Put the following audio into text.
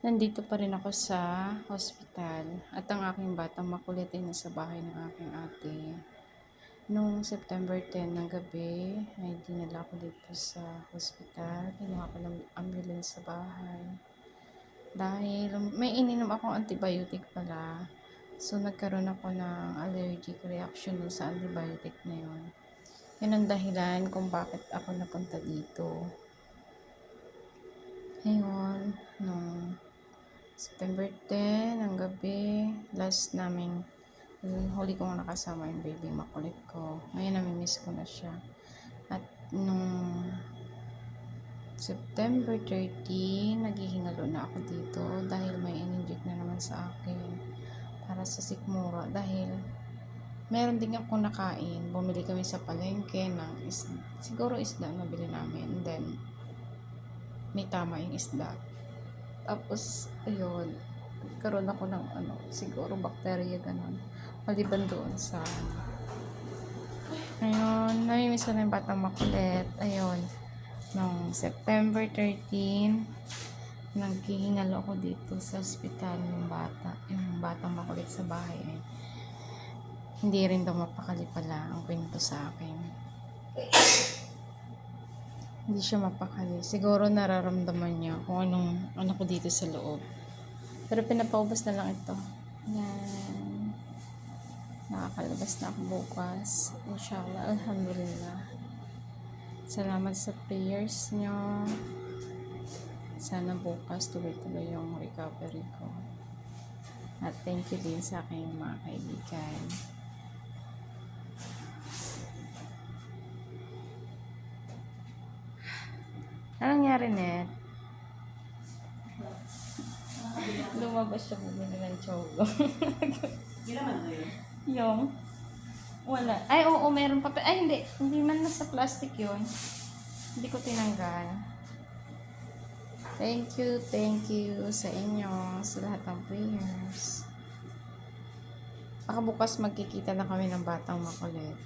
Nandito pa rin ako sa hospital at ang aking batang makulit ay nasa bahay ng aking ate. Noong September 10 ng gabi ay dinala ko dito sa hospital. Kinuha ko ng ambulance sa bahay. Dahil may ininom akong antibiotic pala. So nagkaroon ako ng allergic reaction dun sa antibiotic na yun. Yun ang dahilan kung bakit ako napunta dito. Ngayon, nung September 10 ng gabi, last naming huli kong nakasama yung baby makulit ko. Ngayon namimiss ko na siya. At nung September 30, naghihingalo na ako dito dahil may in-inject na naman sa akin para sa sikmura. Dahil meron din akong nakain. Bumili kami sa palengke ng siguro isda na bili namin. Then, may tama yung isda. Tapos, ayun, karoon ako ng siguro bacteria ganun. Maliban doon sa ayun, namimiss ko na yung batang makulit. Ayun, noong September 13, naghihingalo ako dito sa ospital yung batang makulit sa bahay. Hindi rin daw mapakali pala ang kwento sa akin. Hindi siya mapakali. Siguro nararamdaman niya kung ano ko dito sa loob. Pero pinapaubos na lang ito. Yan. Nakakalabas na ako bukas. Inshallah. Alhamdulillah. Salamat sa prayers nyo. Sana bukas tuloy-tuloy yung recovery ko. At thank you din sa aking mga kaibigan. Anong nangyari, Net? Lumabas siya bumili ng chogo. Yung wala. Ay, oo, meron pa. Ay, hindi. Hindi man nasa plastic yun. Hindi ko tinanggal. Thank you sa inyo, sa lahat ng prayers. Baka bukas magkikita na kami ng batang makulit.